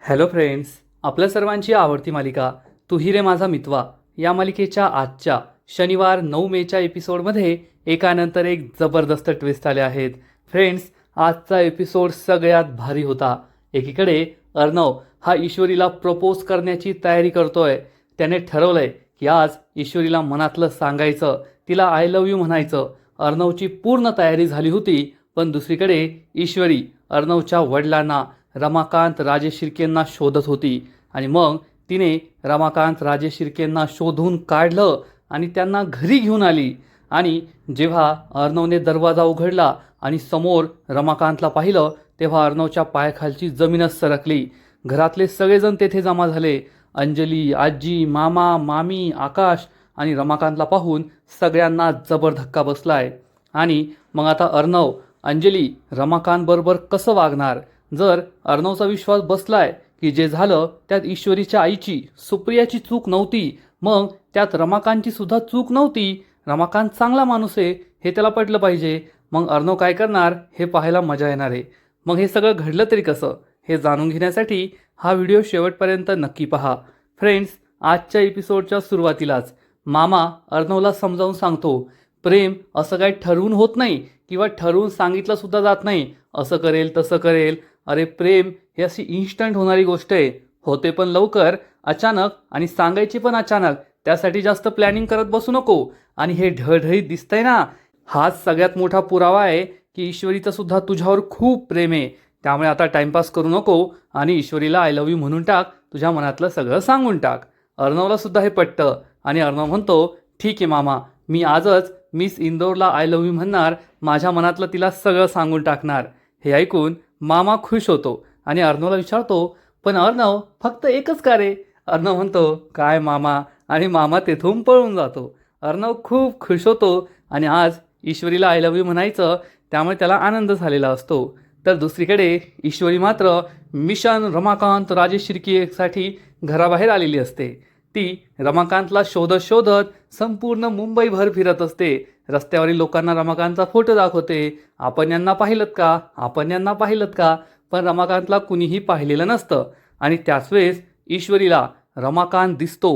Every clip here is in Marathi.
हॅलो फ्रेंड्स, आपल्या सर्वांची आवडती मालिका तू ही रे माझा मितवा या मालिकेच्या आजच्या शनिवार 9 मेच्या एपिसोडमध्ये एकानंतर एक जबरदस्त ट्विस्ट आले आहेत. फ्रेंड्स, आजचा एपिसोड सगळ्यात भारी होता. एकीकडे अर्णव हा ईश्वरीला प्रपोज करण्याची तयारी करतोय. त्याने ठरवलंय की आज ईश्वरीला मनातलं सांगायचं, तिला आय लव्ह यू म्हणायचं. अर्णवची पूर्ण तयारी झाली होती, पण दुसरीकडे ईश्वरी अर्णवच्या वडिलांना रमाकांत राजे शिर्केंना शोधत होती. आणि मग तिने रमाकांत राजे शिर्केंना शोधून काढलं आणि त्यांना घरी घेऊन आली. आणि जेव्हा अर्णवने दरवाजा उघडला आणि समोर रमाकांतला पाहिलं, तेव्हा अर्णवच्या पायाखालची जमीनच सरकली. घरातले सगळेजण तेथे जमा झाले. अंजली, आजी, मामा, मामी, आकाश आणि रमाकांतला पाहून सगळ्यांना जबर धक्का बसलाय. आणि मग आता अर्णव अंजली रमाकांतबरोबर कसं वागणार? जर अर्णवचा विश्वास बसलाय की जे झालं त्यात ईश्वरीच्या आईची सुप्रियाची चूक नव्हती, मग त्यात रमाकांतची सुद्धा चूक नव्हती. रमाकांत चांगला माणूस आहे हे त्याला पटलं पाहिजे. मग अर्णव काय करणार हे पाहायला मजा येणार आहे. मग हे सगळं घडलं तरी कसं हे जाणून घेण्यासाठी हा व्हिडिओ शेवटपर्यंत नक्की पहा. फ्रेंड्स, आजच्या एपिसोडच्या सुरुवातीलाच मामा अर्णवला समजावून सांगतो, प्रेम असं काही ठरवून होत नाही किंवा ठरवून सांगितलं सुद्धा जात नाही, असं करेल तसं करेल. अरे प्रेम ही अशी इन्स्टंट होणारी गोष्ट आहे, होते पण लवकर, अचानक, आणि सांगायची पण अचानक. त्यासाठी जास्त प्लॅनिंग करत बसू नको. आणि हे ढळढळीत दिसतंय ना, हाच सगळ्यात मोठा पुरावा आहे की ईश्वरीचं सुद्धा तुझ्यावर खूप प्रेम आहे. त्यामुळे आता टाइमपास करू नको आणि ईश्वरीला आय लव्ह यू म्हणून टाक, तुझ्या मनातलं सगळं सांगून टाक. अर्णवला सुद्धा हे पटतं आणि अर्णव म्हणतो, ठीक आहे मामा, मी आजच मिस इंदोरला आय लव्ह यू म्हणणार, माझ्या मनातलं तिला सगळं सांगून टाकणार. हे ऐकून मामा खुश होतो आणि अर्णवला विचारतो, पण अर्णव फक्त एकच का रे? अर्णव म्हणतो, काय मामा, आणि मामा तेथून पळून जातो. अर्णव खूप खुश होतो आणि आज ईश्वरीला आय लव्ह यू म्हणायचं, त्यामुळे त्याला आनंद झालेला असतो. तर दुसरीकडे ईश्वरी मात्र मिशन रमाकांत राजे शिर्केसाठी घराबाहेर आलेली असते. ती रमाकांतला शोधत शोधत संपूर्ण मुंबईभर फिरत असते. रस्त्यावरील लोकांना रमाकांतचा फोटो दाखवते, आपण यांना पाहिलं का, आपण यांना पाहिलं का. पण रमाकांतला कुणीही पाहिलेलं नसतं. आणि त्याच वेळेस ईश्वरीला रमाकांत दिसतो.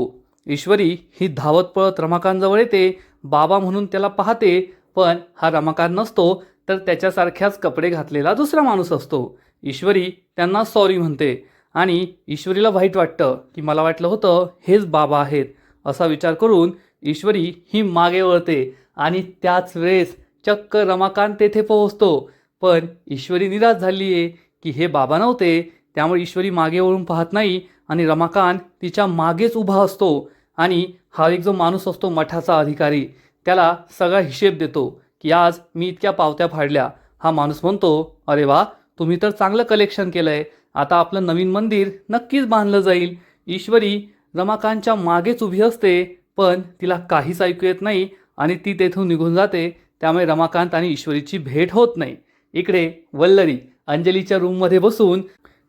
ईश्वरी ही धावत पळत रमाकांतजवळ येते, बाबा म्हणून त्याला पाहते. पण हा रमाकांत नसतो, तर त्याच्यासारख्याच कपडे घातलेला दुसरा माणूस असतो. ईश्वरी त्यांना सॉरी म्हणते आणि ईश्वरीला वाईट वाटतं की मला वाटलं होतं हेच बाबा आहेत. असा विचार करून ईश्वरी ही मागे वळते आणि त्याच वेळेस चक्क रमाकांत तेथे पोहोचतो. पण ईश्वरी निराश झाली आहे की हे बाबा नव्हते. त्यामुळे ईश्वरी मागे वळून पाहत नाही आणि रमाकांत तिच्या मागेच उभा असतो. आणि हा एक जो माणूस असतो मठाचा अधिकारी, त्याला सगळा हिशेब देतो की आज मी इतक्या पावत्या फाडल्या. हा माणूस म्हणतो, अरे वा, तुम्ही तर चांगलं कलेक्शन केलं आहे, आता आपलं नवीन मंदिर नक्कीच बांधलं जाईल. ईश्वरी रमाकांतच्या मागेच उभी असते, पण तिला काहीच ऐकू येत नाही आणि ती तेथून निघून जाते. त्यामुळे रमाकांत आणि ईश्वरीची भेट होत नाही. इकडे वल्लरी अंजलीच्या रूममध्ये बसून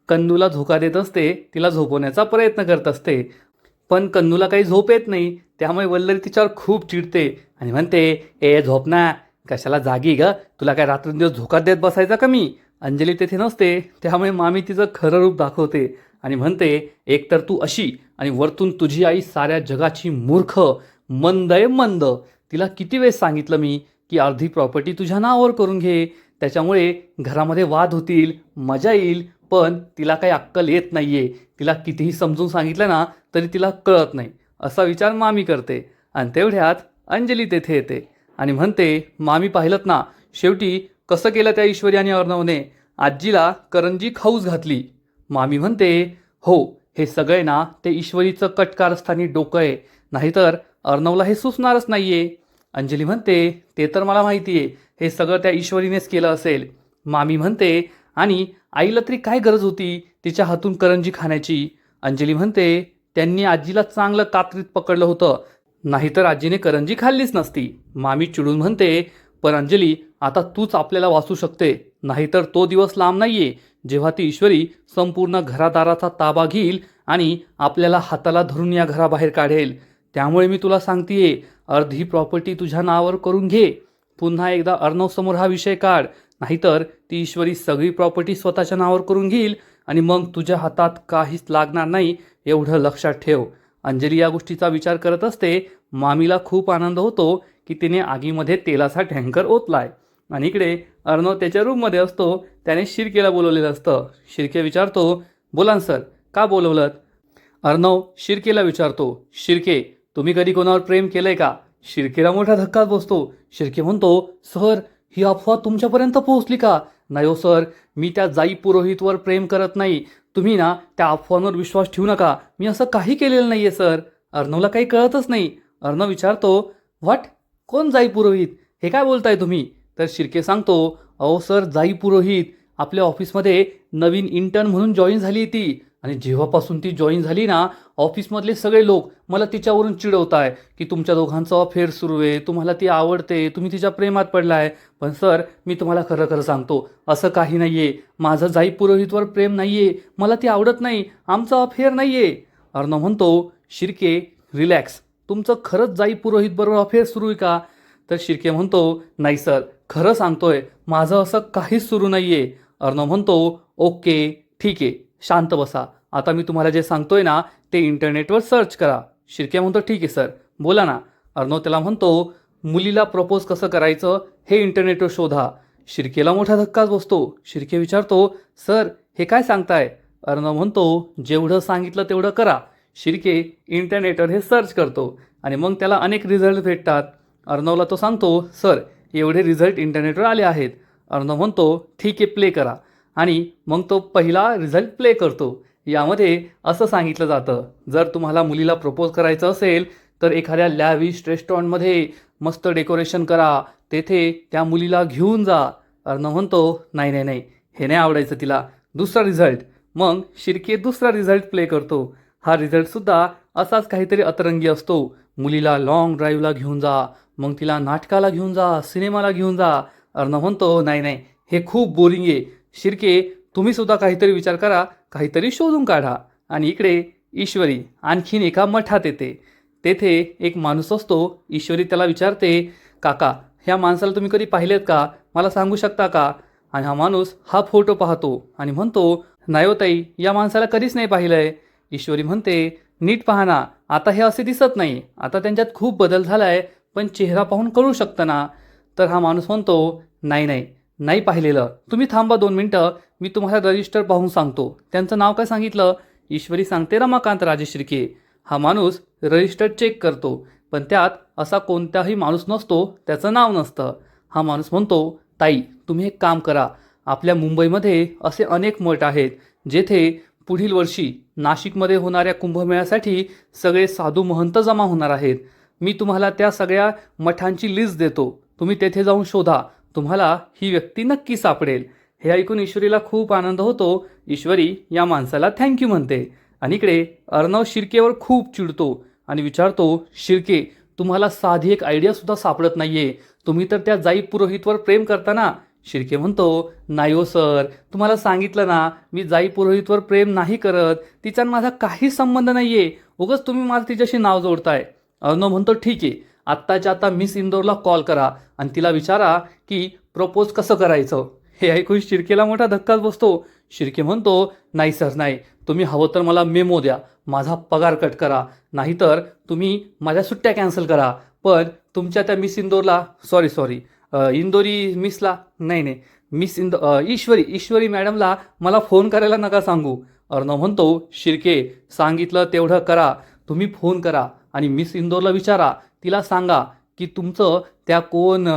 कन्नूला धोका देत असते, तिला झोपवण्याचा प्रयत्न करत असते. पण कन्नूला काही झोप येत नाही. त्यामुळे वल्लरी तिच्यावर खूप चिडते आणि म्हणते, ए झोप ना, कशाला जागी ग, तुला काय रात्रंदिवस धोका देत बसायचा का मी? अंजली तेथे नसते. त्यामुळे मामी तिचं खरं रूप दाखवते आणि म्हणते, एकतर तू अशी आणि वरतून तुझी आई साऱ्या जगाची मूर्ख, मंद आहे मंद. तिला किती वेळेस सांगितलं मी की अर्धी प्रॉपर्टी तुझ्या नावावर करून घे, त्याच्यामुळे घरामध्ये वाद होतील, मजा येईल. पण तिला काही अक्कल येत नाहीये. तिला कितीही समजून सांगितलं ना तरी तिला कळत नाही. असा विचार मामी करते. आणि तेवढ्यात अंजली तेथे येते आणि म्हणते, मामी पाहिलंत ना, शेवटी कसं केलं त्या ईश्वरी आणि अर्णवने, आजीला करंजी खाऊच घातली. मामी म्हणते, हो, हे सगळे ना ते ईश्वरीचं कटकारस्थानी डोकं आहे, नाहीतर अर्णवला हे सुचणारच नाहीये. अंजली म्हणते, ते तर मला माहिती आहे, हे सगळं त्या ईश्वरीनेच केलं असेल. मामी म्हणते, आणि आईला तरी काय गरज होती तिच्या हातून करंजी खाण्याची? अंजली म्हणते, त्यांनी आजीला चांगलं कात्रीत पकडलं होतं, नाहीतर आजीने करंजी खाल्लीच नसती. मामी चिडून म्हणते, पण अंजली, आता तूच आपल्याला वाचू शकते, नाहीतर तो दिवस लांब नाहीये जेव्हा ती ईश्वरी संपूर्ण घरादाराचा ताबा घेईल आणि आपल्याला हाताला धरून या घराबाहेर काढेल. त्यामुळे मी तुला सांगतेय, अर्धी प्रॉपर्टी तुझ्या नावावर करून घे. पुन्हा एकदा अर्णव समोर हा विषय काढ, नाहीतर ती ईश्वरी सगळी प्रॉपर्टी स्वतःच्या नावावर करून घेईल आणि मग तुझ्या हातात काहीच लागणार नाही एवढं लक्षात ठेव. अंजली या गोष्टीचा विचार करत असते. मामीला खूप आनंद होतो की तिने आगीमध्ये तेलाचा टँकर ओतलाय. आणि इकडे अर्णव त्याच्या रूममध्ये असतो. त्याने शिर्केला बोलवलेलं असतं. शिर्के विचारतो, बोला सर, का बोलवलं? अर्णव शिर्केला विचारतो, शिर्के, तुम्ही कधी कोणावर प्रेम केलंय का? शिर्केला मोठा धक्काच बसतो. शिर्के म्हणतो, सर, ही अफवा तुमच्यापर्यंत पोहोचली का? नाही हो सर, मी त्या जाई पुरोहितवर प्रेम करत नाही. तुम्ही ना त्या अफवांवर विश्वास ठेवू नका. मी असं काही केलेलं नाहीये सर. अर्णवला काही कळतच नाही. अर्णव विचारतो, व्हॉट? कोण जाई पुरोहित? हे काय बोलताय तुम्ही? तर शिर्के सांगतो, अहो सर, जाई पुरोहित आपल्या ऑफिसमध्ये नवीन इंटर्न म्हणून जॉईन झाली ती. आणि जेव्हापासून ती जॉईन झाली ना, ऑफिसमधले सगळे लोक मला तिच्यावरून चिडवताय की तुमच्या दोघांचं अफेअर सुरू आहे, तुम्हाला ती आवडते, तुम्ही तिच्या प्रेमात पडलाय. पण सर, मी तुम्हाला खरं खरं सांगतो, असं काही नाहीये. माझं जाई पुरोहितवर प्रेम नाहीये, मला ती आवडत नाही, आमचं अफेअर नाहीये. अर्णव म्हणतो, शिर्के रिलॅक्स, तुमचं खरंच जाई पुरोहित बरोबर अफेअर सुरू आहे का? तर शिर्के म्हणतो, नाही सर, खरं सांगतोय, माझं असं काहीच सुरू नाहीये. अर्णव म्हणतो, ओके ठीक आहे, शांत बसा. आता मी तुम्हाला जे सांगतोय ना ते इंटरनेटवर सर्च करा. शिर्के म्हणतो, ठीक आहे सर, बोला ना. अर्णव त्याला म्हणतो, मुलीला प्रपोज कसं करायचं हे इंटरनेटवर शोधा. शिर्केला मोठा धक्काच बसतो. शिर्के विचारतो, सर, हे काय सांगताय? अर्णव म्हणतो, जेवढं सांगितलं तेवढं करा. शिर्के इंटरनेटवर हे सर्च करतो आणि मग त्याला अनेक रिझल्ट भेटतात. अर्णवला तो सांगतो, सर, एवढे रिझल्ट इंटरनेटवर आले आहेत. अर्णव म्हणतो, ठीक आहे, प्ले करा. आणि मग तो पहिला रिझल्ट प्ले करतो. यामध्ये असं सांगितलं जातं, जर तुम्हाला मुलीला प्रपोज करायचं असेल तर एखाद्या लॅविश रेस्टॉरंटमध्ये मस्त डेकोरेशन करा, तेथे त्या मुलीला घेऊन जा. अर्णव म्हणतो, नाही नाही नाही, हे नाही आवडायचं तिला. दुसरा रिझल्ट. मग शिर्के दुसरा रिझल्ट प्ले करतो. हा रिझल्टसुद्धा असाच काहीतरी अतरंगी असतो. मुलीला लॉंग ड्राईव्हला घेऊन जा, मग तिला नाटकाला घेऊन जा, सिनेमाला घेऊन जा. अर्णव म्हणतो, नाही नाही, हे खूप बोरिंग आहे. शिर्के, तुम्ही सुद्धा काहीतरी विचार करा, काहीतरी शोधून काढा. आणि इकडे ईश्वरी आणखीन एका मठात येते. तेथे एक माणूस असतो. ईश्वरी त्याला विचारते, काका, ह्या माणसाला तुम्ही कधी पाहिलेत का? मला सांगू शकता का? आणि हा माणूस हा फोटो पाहतो आणि म्हणतो, नाही हो ताई, या माणसाला कधीच नाही पाहिलंय. ईश्वरी म्हणते, नीट पहा ना, आता हे असे दिसत नाही, आता त्यांच्यात खूप बदल झालाय, पण चेहरा पाहून कळू शकतं ना. तर हा माणूस म्हणतो, नाही नाही, नाही पाहिलेलं. तुम्ही थांबा 2 मिनटं, मी तुम्हाला रजिस्टर पाहून सांगतो. त्यांचं नाव काय सांगितलं? ईश्वरी सांगते, रमाकांत राजे शिर्के. हा माणूस रजिस्टर चेक करतो, पण त्यात असा कोणताही माणूस नसतो, त्याचं नाव नसतं. हा माणूस म्हणतो, ताई, तुम्ही एक काम करा, आपल्या मुंबईमध्ये असे अनेक मठ आहेत जेथे पुढील वर्षी नाशिकमध्ये होणाऱ्या कुंभमेळ्यासाठी सगळे साधू महंत जमा होणार आहेत. मी तुम्हाला त्या सगळ्या मठांची लिस्ट देतो, तुम्ही तेथे जाऊन शोधा, तुम्हाला ही व्यक्ती नक्की सापडेल. हे ऐकून ईश्वरीला खूप आनंद होतो. ईश्वरी या माणसाला थँक्यू म्हणते. आणि इकडे अर्णव शिर्केवर खूप चिडतो आणि विचारतो, शिर्के, तुम्हाला साधी एक आयडियासुद्धा सापडत नाहीये. तुम्ही तर त्या जाई पुरोहितवर प्रेम करता ना? शिर्के म्हणतो, नाही हो सर, तुम्हाला सांगितलं ना, मी जाई पुरोहितवर प्रेम नाही करत, तिचा आणि माझा काहीच संबंध नाहीये, उगाच तुम्ही मला तिच्याशी नाव जोडताय. अर्णव म्हणतो, ठीक आहे, आत्ताच्या आता मिस इंदोरला कॉल करा आणि तिला विचारा की प्रपोज कसं करायचं. हे ऐकून शिर्केला मोठा धक्काच बसतो. शिर्के म्हणतो, नाही सर नाही, तुम्ही हवं तर मला मेमो द्या, माझा पगार कट करा, नाहीतर तुम्ही माझ्या सुट्ट्या कॅन्सल करा, पण तुमच्या त्या मिस इंदोरला, सॉरी इंदोरी मिसला, नाही नाही, ईश्वरी मॅडमला मला फोन करायला नका सांगू. अर्णव म्हणतो, शिर्के, सांगितलं तेवढं करा, तुम्ही फोन करा आणि मिस इंदोरला विचारा, तिला सांगा की तुमचं त्या कोण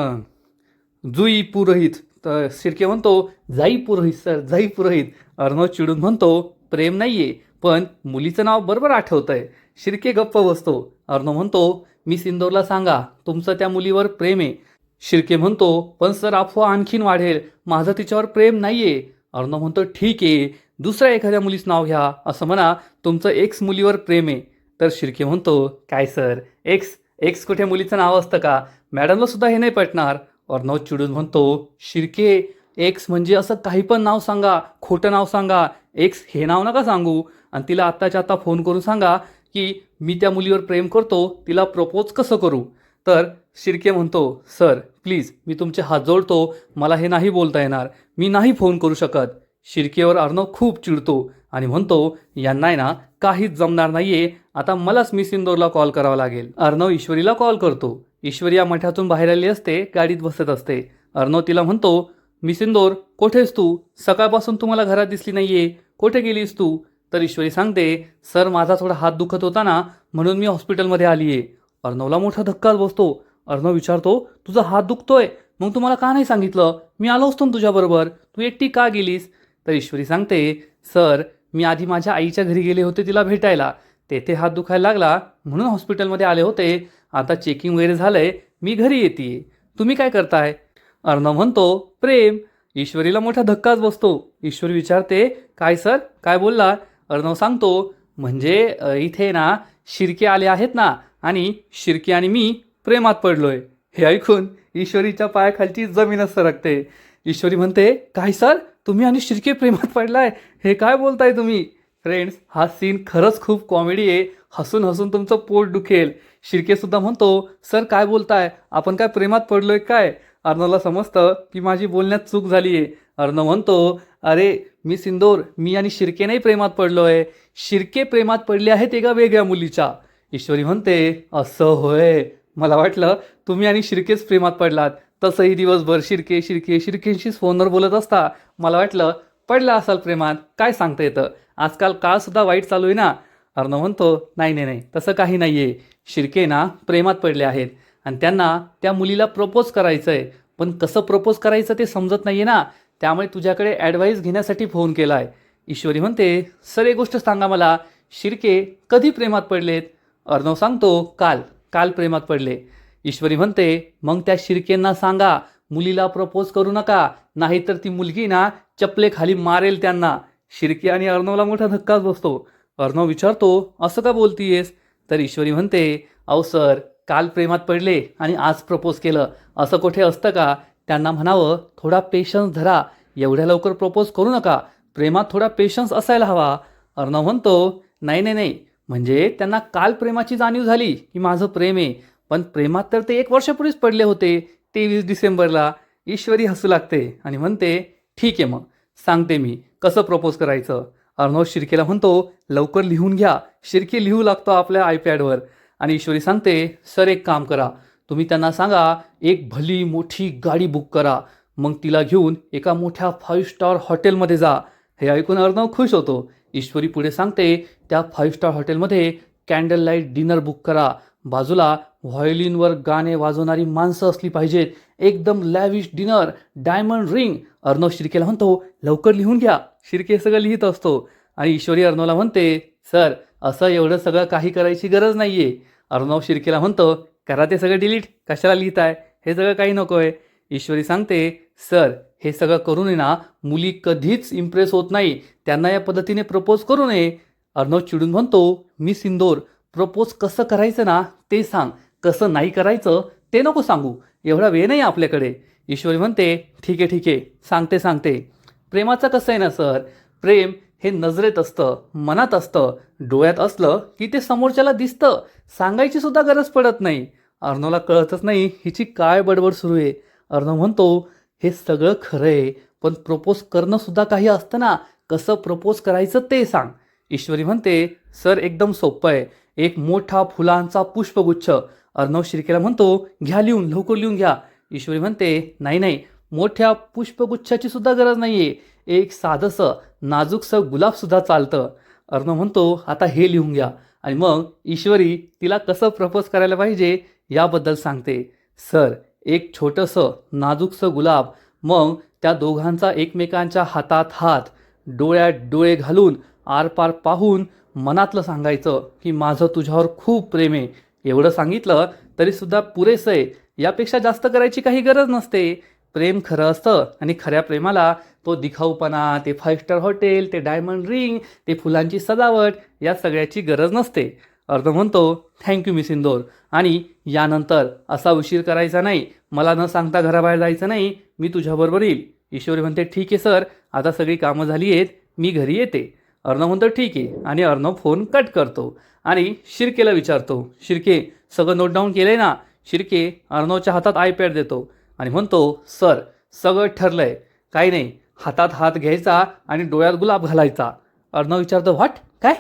जुई पुरोहित. तर शिर्के म्हणतो, जाई पुरोहित सर, जाई पुरोहित. अर्णव चिडून म्हणतो, प्रेम नाहीये, पण मुलीचं नाव बरोबर आठवतंय. शिर्के गप्प बसतो. अर्णव म्हणतो, मिस इंदोरला सांगा तुमचं त्या मुलीवर प्रेम आहे. शिर्के म्हणतो, पण सर अफवा आणखीन वाढेल, माझं तिच्यावर प्रेम नाहीये. अर्णव म्हणतो, ठीक आहे, दुसऱ्या एखाद्या मुलीचं नाव घ्या, असं म्हणा तुमचं एक्स मुलीवर प्रेम आहे. तर शिर्के म्हणतो, काय सर, एक्स कुठे मुलीचं नाव असतं का? मॅडमला सुद्धा हे नाही पटणार. अर्णव चिडून म्हणतो, शिर्के, एक्स म्हणजे असं काही पण नाव सांगा, खोटं नाव सांगा, एक्स हे नाव नका सांगू. आणि तिला आत्ताच्या आत्ता फोन करून सांगा की मी त्या मुलीवर प्रेम करतो, तिला प्रपोज कसं करू. तर शिर्के म्हणतो, सर प्लीज, मी तुमचे हात जोडतो, मला हे नाही बोलता येणार, मी नाही फोन करू शकत. शिर्केवर अर्णव खूप चिडतो आणि म्हणतो, यांना आहे ना काहीच जमणार नाहीये, आता मलाच मिस इंदोरला कॉल करावा लागेल. अर्णव ईश्वरीला कॉल करतो. ईश्वरी या मठातून बाहेर आली असते, गाडीत बसत असते. अर्णव तिला म्हणतो, मिस इंदोर कुठेस तू? सकाळपासून तुम्हाला घरात दिसली नाहीये, कुठे गेलीस तू? तर ईश्वरी सांगते, सर माझा थोडा हात दुखत होता ना, म्हणून मी हॉस्पिटलमध्ये आली आहे. अर्णवला मोठा धक्काच बसतो. अर्णव विचारतो, तुझा हात दुखतोय, मग तुम्हाला का नाही सांगितलं? मी आलो असतो ना तुझ्याबरोबर, तू एकटी का गेलीस? तर ईश्वरी सांगते, सर मी आधी माझ्या आईच्या घरी गेले होते तिला भेटायला, तेथे हात दुखायला लागला म्हणून हॉस्पिटलमध्ये आले होते. आता चेकिंग वगैरे झालंय, मी घरी येते. तुम्ही काय करताय? अर्णव म्हणतो, प्रेम. ईश्वरीला मोठा धक्काच बसतो. ईश्वरी विचारते, काय सर, काय बोलला? अर्णव सांगतो, म्हणजे इथे ना शिर्के आले आहेत ना, आणि शिर्के आणि मी प्रेमात पडलोय. हे ऐकून ईश्वरीच्या पायाखालची जमीनच सरकते. ईश्वरी म्हणते, काय सर, तुम्ही आणि शिर्के प्रेमात पडलाय? हे काय बोलताय तुम्ही? फ्रेंड्स, हा सीन खरंच खूप कॉमेडी आहे. हसून हसून तुमचं पोट दुखेल. शिर्के सुद्धा म्हणतो, सर काय बोलताय, आपण काय प्रेमात पडलोय काय? अर्णवला समजतं की माझी बोलण्यात चूक झाली आहे. अर्णव म्हणतो, अरे मी सिंदूर, मी आणि शिर्के नाही प्रेमात पडलोय, शिर्के प्रेमात पडले आहेत एका वेगळ्या मुलीच्या. ईश्वरी म्हणते, असं होय, मला वाटलं तुम्ही आणि शिर्केच प्रेमात पडलात. तसंही दिवसभर शिर्के शिर्के शिर्केशीच फोनवर बोलत असता, मला वाटलं पडला असाल प्रेमात. काय सांगता येतं, आजकाल काळसुद्धा वाईट चालू आहे ना. अर्णव म्हणतो, नाही नाही नाही, तसं काही नाही आहे. शिर्के ना प्रेमात पडले आहेत आणि त्यांना त्या मुलीला प्रपोज करायचं आहे, पण कसं प्रपोज करायचं ते समजत नाही आहे ना, त्यामुळे तुझ्याकडे ॲडवाईस घेण्यासाठी फोन केला आहे. ईश्वरी म्हणते, सर एक गोष्ट सांगा मला, शिर्के कधी प्रेमात पडलेत? अर्णव सांगतो, काल काल प्रेमात पडले. ईश्वरी म्हणते, मग त्या शिर्केंना सांगा मुलीला प्रपोज करू नका, नाहीतर ती मुलगी ना चपले खाली मारेल त्यांना. शिर्के आणि अर्णवला मोठा धक्काच बसतो. अर्णव विचारतो, असं का बोलतीयेस? तर ईश्वरी म्हणते, अहो सर, काल प्रेमात पडले आणि आज प्रपोज केलं, असं कुठे असतं का? त्यांना म्हणावं थोडा पेशन्स धरा, एवढ्या लवकर प्रपोज करू नका, प्रेमात थोडा पेशन्स असायला हवा. अर्णव म्हणतो, नाही नाही नाही, म्हणजे त्यांना काल प्रेमाची जाणीव झाली की माझं प्रेम आहे, पण प्रेमात तर ते 1 वर्षापूर्वीच पडले होते, 23 डिसेंबरला. ईश्वरी हसू लागते आणि म्हणते, ठीक आहे, मग सांगते मी कसं प्रपोज करायचं. अर्णव शिर्केला म्हणतो, लवकर लिहून घ्या. शिर्के लिहू लागतो आपल्या आयपॅडवर आणि ईश्वरी सांगते, सर एक काम करा, तुम्ही त्यांना सांगा एक भली मोठी गाडी बुक करा, मग तिला घेऊन एका मोठ्या 5 स्टार हॉटेलमध्ये जा. हे ऐकून अर्णव खुश होतो. ईश्वरी पुढे सांगते, त्या 5 स्टार हॉटेलमध्ये कॅन्डल लाईट डिनर बुक करा, बाजूला व्हायोलिनवर गाणे वाजवणारी माणसं असली पाहिजेत, एकदम lavish dinner, diamond ring. Arnav शिर्केला म्हणतो, लवकर लिहून घ्या. शिर्के सगळं लिहित असतो आणि ईश्वरी अर्णवला म्हणते, सर असं एवढं सगळं काही करायची गरज नाही आहे. अर्णव शिर्केला म्हणतो, करा ते सगळं डिलीट, कशाला लिहिताय, हे सगळं काही नको आहे. ईश्वरी सांगते, सर हे सगळं करून ना मुली कधीच इम्प्रेस होत नाही, त्यांना या पद्धतीने प्रपोज करू नये. अर्णव चिडून म्हणतो, मी सिंदूर, प्रपोज कसं करायचं ना ते सांग, कसं नाही करायचं ते नको सांगू, एवढा वेळ नाही आपल्याकडे. ईश्वरी म्हणते, ठीक आहे ठीक आहे, सांगते. प्रेमाचं कसं आहे ना सर, प्रेम हे नजरेत असतं, मनात असतं, डोळ्यात असलं की ते समोरच्याला दिसतं, सांगायची सुद्धा गरज पडत नाही. अर्णवला कळतच नाही हिची काय बडबड सुरू आहे. अर्णव म्हणतो, हे सगळं खरं आहे, पण प्रपोज करणं सुद्धा काही असतं ना, कसं प्रपोज करायचं ते सांग. ईश्वरी म्हणते, सर एकदम सोपं आहे, एक मोठा फुलांचा पुष्पगुच्छ. अर्णव शिर्केला म्हणतो, घ्या लिहून, लवकर लिहून घ्या. ईश्वरी म्हणते, नाही नाही, मोठ्या पुष्पगुच्छाची सुद्धा गरज नाही आहे, एक साधंसं नाजूकसं गुलाबसुद्धा चालतं. अर्णव म्हणतो, आता हे लिहून घ्या. आणि मग ईश्वरी तिला कसं प्रपोज करायला पाहिजे याबद्दल सांगते. सर एक छोटंसं नाजूकसं गुलाब, मग त्या दोघांचा एकमेकांच्या हातात हात, डोळ्यात डोळे घालून आरपार पाहून मनातलं सांगायचं की माझं तुझ्यावर खूप प्रेम आहे. एवढं सांगितलं तरीसुद्धा पुरेसं आहे, यापेक्षा जास्त करायची काही गरज नसते. प्रेम खरं असतं आणि खऱ्या प्रेमाला तो दिखाऊपणा, ते 5 स्टार हॉटेल, ते डायमंड रिंग, ते फुलांची सजावट, या सगळ्याची गरज नसते. अर्णव म्हणतो, थँक्यू मिस इंदोर, आणि यानंतर असा उशीर करायचा नाही, मला न सांगता घराबाहेर जायचं नाही, मी तुझ्याबरोबर येईल. ईश्वरी म्हणते, ठीक आहे सर, आता सगळी कामं झाली आहेत, मी घरी येते. अर्णव म्हणतो, ठीक आहे, आणि अर्णव फोन कट करतो आणि शिर्केला विचारतो, शिर्के सगळं नोट डाऊन केलं आहे ना? शिर्के अर्णवच्या हातात आयपॅड देतो आणि म्हणतो, सर सगळं ठरलं आहे, काही नाही, हातात हात घ्यायचा आणि डोळ्यात गुलाब घालायचा. अर्णव विचारतो, व्हॉट, काय?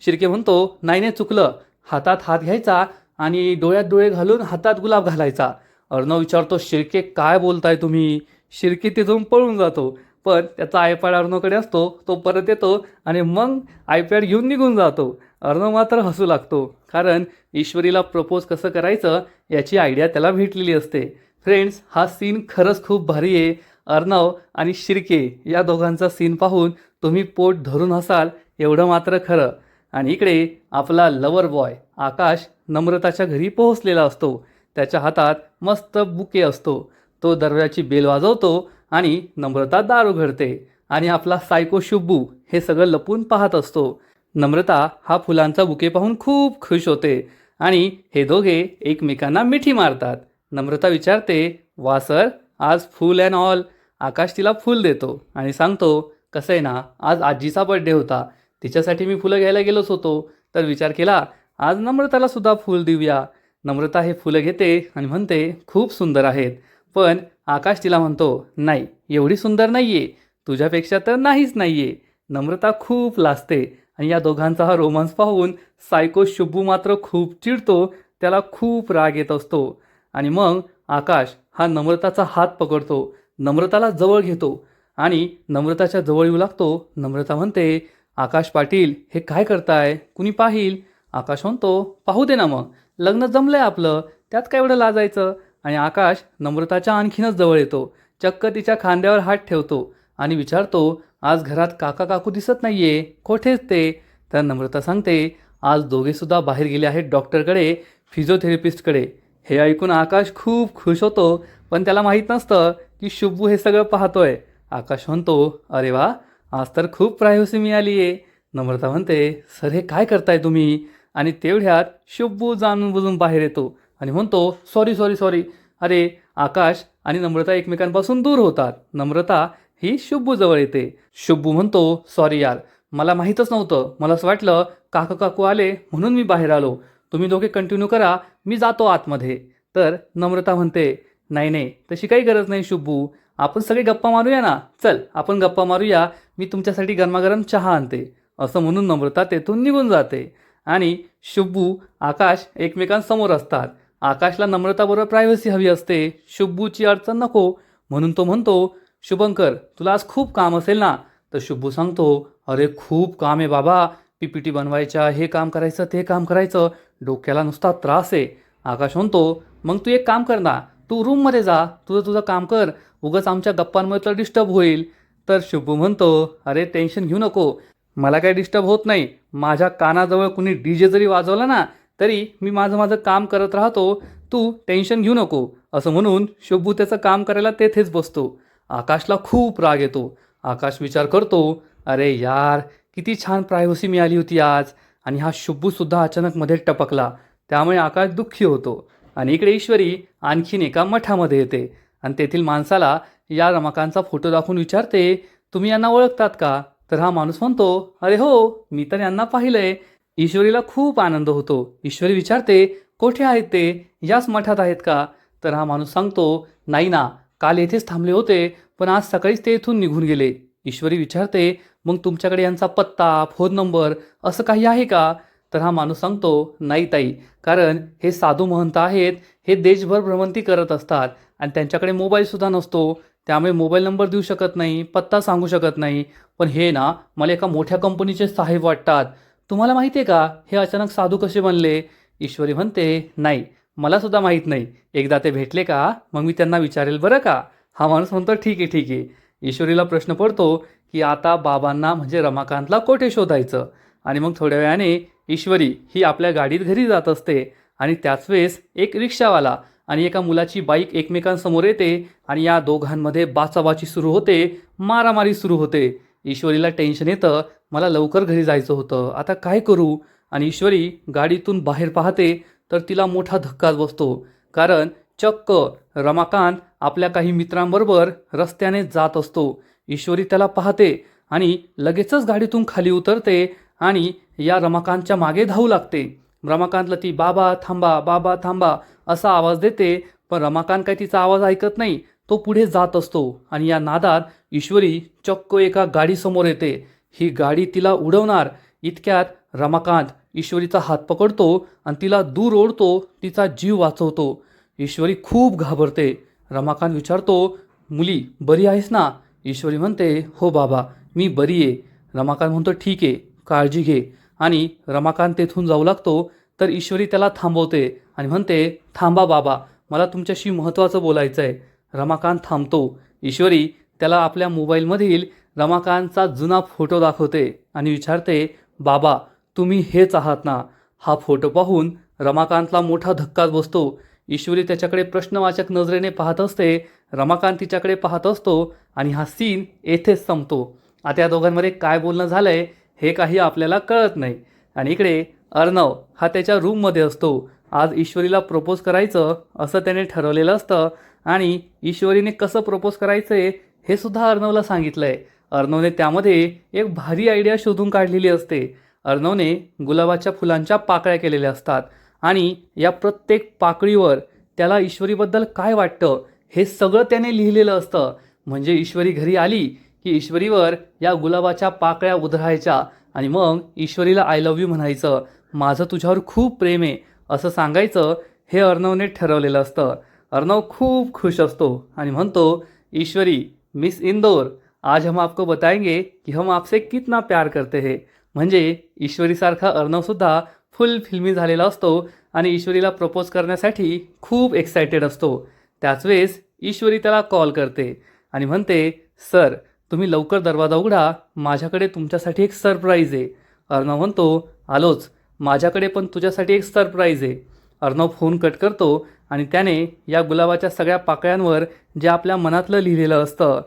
शिर्के म्हणतो, नाही नाही, चुकलं. हातात हात घ्यायचा आणि डोळ्यात डोळे घालून हातात गुलाब घालायचा. अर्णव विचारतो, शिर्के काय बोलताय तुम्ही? शिर्के तिथून पळून जातो. पण त्याचा आयपॅड अर्णवकडे असतो. तो परत येतो आणि मग आयपॅड घेऊन निघून जातो. अर्णव मात्र हसू लागतो, कारण ईश्वरीला प्रपोज कसं करायचं याची आयडिया त्याला भेटलेली असते. फ्रेंड्स, हा सीन खरंच खूप भारी आहे. अर्णव आणि शिर्के या दोघांचा सीन पाहून तुम्ही पोट धरून हसाल एवढं मात्र खरं. आणि इकडे आपला लवर बॉय आकाश नम्रताच्या घरी पोहोचलेला असतो. त्याच्या हातात मस्त बुके असतो. तो दरवाजाची बेल वाजवतो आणि नम्रता दार उघडते आणि आपला सायको शुब्बू हे सगळं लपून पाहत असतो. नम्रता हा फुलांचा बुके पाहून खूप खुश होते आणि हे दोघे एकमेकांना मिठी मारतात. नम्रता विचारते, वा सर, आज फुल अँड ऑल. आकाश तिला फूल देतो आणि सांगतो, कसं आहे ना, आज आजीचा बर्थडे होता. तिच्यासाठी मी फुलं घ्यायला गेलोच होतो, तर विचार केला आज नम्रताला सुद्धा फूल देऊया. नम्रता हे फुलं घेते आणि म्हणते, खूप सुंदर आहेत. पण आकाश तिला म्हणतो, नाही, एवढी सुंदर नाही आहे, तुझ्यापेक्षा तर नाहीच नाही आहे. नम्रता खूप लाजते आणि या दोघांचा हा रोमांस पाहून सायको शुब्बू मात्र खूप चिडतो. त्याला खूप राग येत असतो आणि मग आकाश हा नम्रताचा हात पकडतो, नम्रताला जवळ घेतो आणि नम्रताच्या जवळ येऊ लागतो. नम्रता म्हणते, आकाश पाटील, हे काय करताय? कुणी पाहिल? आकाश म्हणतो, पाहू दे ना, मग लग्न जमलंय आपलं, त्यात काय एवढं लाजायचं? आणि आकाश नम्रताच्या आणखीनच जवळ येतो, चक्क तिच्या खांद्यावर हात ठेवतो आणि विचारतो, आज घरात काका काकू दिसत नाहीये, कोठेच ते? तर नम्रता सांगते, आज दोघेसुद्धा बाहेर गेले आहेत डॉक्टरकडे, फिजिओथेरपिस्टकडे. हे ऐकून आकाश खूप खुश होतो, पण त्याला माहीत नसतं की शुब्बू हे सगळं पाहतोय. आकाश म्हणतो, अरे वा, आज तर खूप प्रायव्हसी मिळाली आहे. नम्रता म्हणते, सर हे काय करताय तुम्ही? आणि तेवढ्यात शुब्बू जाणून बुजून बाहेर येतो आणि म्हणतो, सॉरी सॉरी सॉरी. अरे, आकाश आणि नम्रता एकमेकांपासून दूर होतात. नम्रता ही शुब्बूजवळ येते. शुब्बू म्हणतो, सॉरी यार, मला माहीतच नव्हतं, मला असं वाटलं काका काकू आले म्हणून मी बाहेर आलो. तुम्ही दोघे कंटिन्यू करा, मी जातो आतमध्ये. तर नम्रता म्हणते, नाही नाही, तशी काही गरज नाही शुब्बू, आपण सगळे गप्पा मारूया ना, चल आपण गप्पा मारूया, मी तुमच्यासाठी गरमागरम चहा आणते. असं म्हणून नम्रता तेथून निघून जाते आणि शुब्बू आकाश एकमेकांसमोर असतात. आकाशला नम्रताबरोबर प्रायव्हसी हवी असते, शुब्बूची अडचण नको, म्हणून तो म्हणतो, शुभंकर, तुला आज खूप काम असेल ना? तर शुब्बू सांगतो, अरे खूप काम आहे बाबा, PPT बनवायच्या, हे काम करायचं, ते काम करायचं, डोक्याला नुसता त्रास आहे. आकाश म्हणतो, मग तू एक काम कर ना, तू रूममध्ये जा, तुझं काम कर, उगाच आमच्या गप्पांमुळे तर डिस्टर्ब होईल. तर शुब्बू म्हणतो, अरे टेन्शन घेऊ नको, मला काही डिस्टर्ब होत नाही. माझ्या कानाजवळ कुणी DJ जरी वाजवला ना, तरी मी माझं काम करत राहतो, तू टेन्शन घेऊ नको. असं म्हणून शुब्बू त्याचं काम करायला तेथेच बसतो. आकाशला खूप राग येतो. आकाश विचार करतो, अरे यार, किती छान प्रायव्हसी मिळाली होती आज, आणि हा शुब्बूसुद्धा अचानक मध्ये टपकला. त्यामुळे आकाश दुःखी होतो. आणि इकडे ईश्वरी आणखीन एका मठामध्ये येते आणि तेथील माणसाला या रमाकांतचा फोटो दाखवून विचारते, तुम्ही यांना ओळखतात का? तर हा माणूस म्हणतो, अरे हो, मी तर यांना पाहिलंय. ईश्वरीला खूप आनंद होतो. ईश्वरी विचारते, कोठे आहेत ते? याच मठात आहेत का? तर हा माणूस सांगतो, नाही ना, काल येथेच थांबले होते, पण आज सकाळीच ते इथून निघून गेले. ईश्वरी विचारते, मग तुमच्याकडे यांचा पत्ता, फोन नंबर असं काही आहे का? तर हा माणूस सांगतो, नाही ताई, कारण हे साधू महंत आहेत, हे देशभर भ्रमंती करत असतात आणि त्यांच्याकडे मोबाईलसुद्धा नसतो, त्यामुळे मोबाईल नंबर देऊ शकत नाही, पत्ता सांगू शकत नाही. पण हे ना, मला एका मोठ्या कंपनीचे साहेब वाटतात. तुम्हाला माहिती आहे का हे अचानक साधू कसे बनले? ईश्वरी म्हणते, नाही, मला सुद्धा माहीत नाही. एकदा ते भेटले का मग मी त्यांना विचारेल बरं का? हा माणूस म्हणतो, ठीक आहे ठीक आहे. ईश्वरीला प्रश्न पडतो की आता बाबांना म्हणजे रमाकांतला कोठे शोधायचं? आणि मग थोड्या वेळाने ईश्वरी ही आपल्या गाडीत घरी जात असते आणि त्याच वेळेस एक रिक्षावाला आणि एका मुलाची बाईक एकमेकांसमोर येते आणि या दोघांमध्ये बाचाबाची सुरू होते, मारामारी सुरू होते. ईश्वरीला टेन्शन येतं, मला लवकर घरी जायचं होतं, आता काय करू? आणि ईश्वरी गाडीतून बाहेर पाहते तर तिला मोठा धक्काच बसतो, कारण चक्क रमाकांत आपल्या काही मित्रांबरोबर रस्त्याने जात असतो. ईश्वरी त्याला पाहते आणि लगेचच गाडीतून खाली उतरते आणि या रमाकांतच्या मागे धावू लागते. रमाकांतला ती बाबा थांबा, बाबा थांबा असा आवाज देते, पण रमाकांत काही तिचा आवाज ऐकत नाही. तो पुढे जात असतो आणि या नादात ईश्वरी चक्क एका गाडीसमोर येते. ही गाडी तिला उडवणार इतक्यात रमाकांत ईश्वरीचा हात पकडतो आणि तिला दूर ओढतो, तिचा जीव वाचवतो. ईश्वरी खूप घाबरते. रमाकांत विचारतो, मुली बरी आहेस ना? ईश्वरी म्हणते, हो बाबा मी बरी आहे. रमाकांत म्हणतो, ठीक आहे, काळजी घे. आणि रमाकांत तेथून जाऊ लागतो तर ईश्वरी त्याला थांबवते आणि म्हणते, थांबा बाबा, मला तुमच्याशी महत्त्वाचं बोलायचं आहे. रमाकांत थांबतो. ईश्वरी त्याला आपल्या मोबाईलमधील रमाकांतचा जुना फोटो दाखवते आणि विचारते, बाबा तुम्ही हेच आहात ना? हा फोटो पाहून रमाकांतला मोठा धक्काच बसतो. ईश्वरी त्याच्याकडे प्रश्नवाचक नजरेने पाहत असते. रमाकांत तिच्याकडे पाहत असतो आणि हा सीन येथेच संपतो. आता या दोघांमध्ये काय बोलणं झालंय हे काही आपल्याला कळत नाही. आणि इकडे अर्णव हा त्याच्या रूममध्ये असतो. आज ईश्वरीला प्रपोज करायचं असं त्याने ठरवलेलं असतं आणि ईश्वरीने कसं प्रपोज करायचंय हे सुद्धा अर्णवला सांगितलंय. अर्णवने त्यामध्ये एक भारी आयडिया शोधून काढलेली असते. अर्णवने गुलाबाच्या फुलांच्या पाकळ्या केलेल्या असतात आणि या प्रत्येक पाकळीवर त्याला ईश्वरीबद्दल काय वाटतं हे सगळं त्याने लिहिलेलं असतं. म्हणजे ईश्वरी घरी आली की ईश्वरीवर या गुलाबाच्या पाकळ्या उधळायच्या आणि मग ईश्वरीला आय लव्ह यू म्हणायचं, माझं तुझ्यावर खूप प्रेम आहे असं सांगायचं. हे अर्णवने ठरवलेलं असतं. अर्णव खूप खुश असतो आणि म्हणतो, ईश्वरी मिस इंदौर, आज हम आपको बताएंगे कि हम आपसे कितना प्यार करते हैं. म्हणजे ईश्वरीसारखा अर्णवसुद्धा फुल फिल्मी झालेला असतो आणि ईश्वरीला प्रपोज करण्यासाठी खूप एक्सायटेड असतो. त्याच वेळेस ईश्वरी त्याला कॉल करते आणि म्हणते, सर तुम्ही लवकर दरवाजा उघडा, माझ्याकडे तुमच्यासाठी एक सरप्राईज आहे. अर्णव म्हणतो, आलोच, माझ्याकडे पण तुझ्यासाठी एक सरप्राईज आहे. अर्णव फोन कट करतो आणि त्याने या गुलाबाच्या सगळ्या पाकळ्यांवर जे आपल्या मनातलं लिहिलेलं असतं,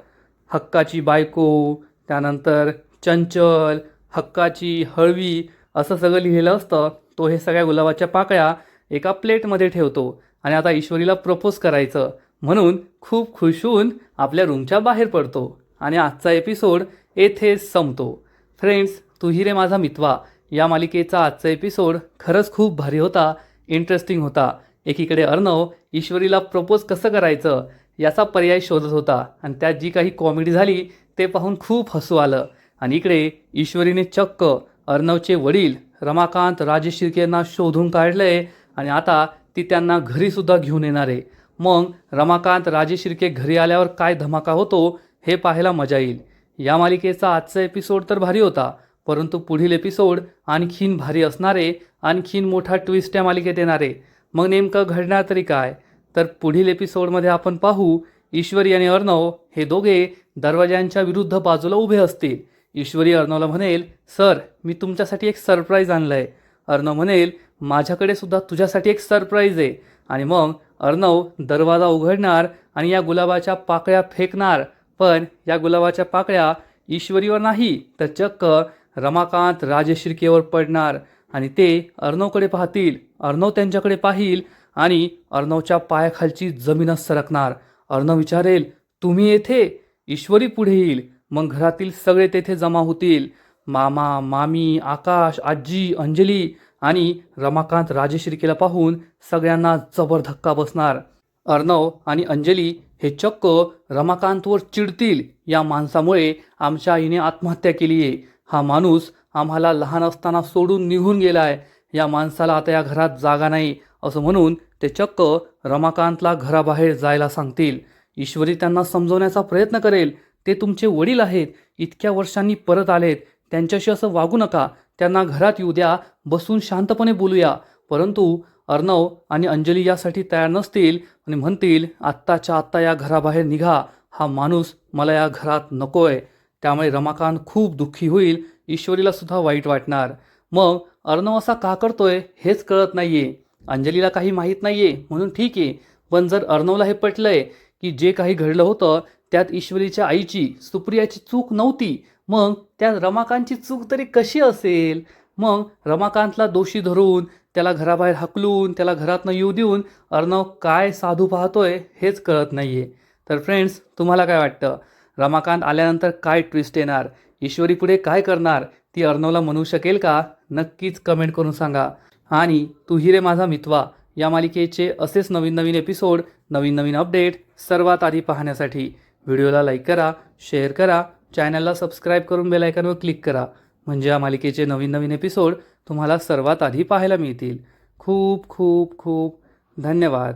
हक्काची बायको, त्यानंतर चंचल, हक्काची, हळवी असं सगळं लिहिलेलं असतं. तो हे सगळ्या गुलाबाच्या पाकळ्या एका प्लेटमध्ये ठेवतो आणि आता ईश्वरीला प्रपोज करायचं म्हणून खूप खुश होऊन आपल्या रूमच्या बाहेर पडतो. आणि आजचा एपिसोड येथेच संपतो. फ्रेंड्स, तू ही रे माझा मितवा या मालिकेचा आजचा एपिसोड खरंच खूप भारी होता, इंटरेस्टिंग होता. एकीकडे अर्णव ईश्वरीला प्रपोज कसं करायचं याचा पर्याय शोधत होता आणि त्यात जी काही कॉमेडी झाली ते पाहून खूप हसू आलं. आणि इकडे ईश्वरीने चक्क अर्णवचे वडील रमाकांत राजेश शिर्के यांना शोधून काढलंय आणि आता ती त्यांना घरीसुद्धा घेऊन येणार आहे. मग रमाकांत राजेश शिर्के घरी आल्यावर काय धमाका होतो हे पाहायला मजा येईल. या मालिकेचा आजचा एपिसोड तर भारी होता, परंतु पुढील एपिसोड आणखीन भारी असणारे, आणखीन मोठा ट्विस्ट या मालिकेत येणारे. मग नेमकं घडणार तरी काय, तर पुढील एपिसोडमध्ये आपण पाहू. ईश्वरी आणि अर्णव हे दोघे दरवाजांच्या विरुद्ध बाजूला उभे असतील. ईश्वरी अर्णवला म्हणेल, सर मी तुमच्यासाठी एक सरप्राईज आणलं आहे. अर्णव म्हणेल, माझ्याकडे सुद्धा तुझ्यासाठी एक सरप्राईज आहे. आणि मग अर्णव दरवाजा उघडणार आणि या गुलाबाच्या पाकळ्या फेकणार. पण या गुलाबाच्या पाकळ्या ईश्वरीवर नाही तर चक्क रमाकांत राजेश शिर्केवर पडणार आणि ते अर्णवकडे पाहतील. अर्णव त्यांच्याकडे पाहील आणि अर्णवच्या पायाखालची जमीनच सरकणार. अर्णव विचारेल, तुम्ही येथे? ईश्वरी पुढे येईल. मग घरातील सगळे तेथे जमा होतील. मामा, मामी, आकाश, आजी, अंजली आणि रमाकांत राजेश शिर्केला पाहून सगळ्यांना जबर धक्का बसणार. अर्णव आणि अंजली हे चक्क रमाकांतवर चिडतील, या माणसामुळे आमच्या आईने आत्महत्या केली आहे. हा माणूस आम्हाला लहान असताना सोडून निघून गेला आहे. या माणसाला आता या घरात जागा नाही असं म्हणून ते चक्क रमाकांतला घराबाहेर जायला सांगतील. ईश्वरी त्यांना समजवण्याचा प्रयत्न करेल, ते तुमचे वडील आहेत, इतक्या वर्षांनी परत आलेत, त्यांच्याशी असं वागू नका, त्यांना घरात येऊ द्या, बसून शांतपणे बोलूया. परंतु अर्णव आणि अंजली यासाठी तयार नसतील आणि म्हणतील, आत्ताच्या आत्ता या घराबाहेर निघा, हा माणूस मला या घरात नकोय. त्यामुळे रमाकांत खूप दुःखी होईल. ईश्वरीला सुद्धा वाईट वाटणार. मग अर्णव असा का करतोय हेच कळत नाहीये. अंजलीला काही माहीत नाहीये म्हणून ठीक आहे, पण जर अर्णवला हे पटलंय की जे काही घडलं होतं त्यात ईश्वरीच्या आईची, सुप्रियाची चूक नव्हती, मग त्यात रमाकांतची चूक तरी कशी असेल? मग रमाकांतला दोषी धरून त्याला घराबाहेर हाकलून त्याला घरातनं येऊ देऊन अर्णव काय साधू पाहतोय हेच कळत नाहीये. तर फ्रेंड्स, तुम्हाला काय वाटतं? रमाकांत आल्यानंतर काय ट्विस्ट येणार? ईश्वरी पुढे काय करणार? ती अर्णवला म्हणू शकेल का? नक्कीच कमेंट करून सांगा. आणि तू ही रे माझा मितवा या मालिकेचे असेच नवीन नवीन एपिसोड नवीन नवीन अपडेट सर्वात आधी पाहण्यासाठी व्हिडिओला लाईक करा, शेअर करा, चॅनलला सबस्क्राईब करून बेल आयकॉनवर क्लिक करा. म्हणजे या मालिकेचे नवीन नवीन एपिसोड तुम्हाला सर्वात आधी पाहायला मिळतील. खूप खूप खूप धन्यवाद.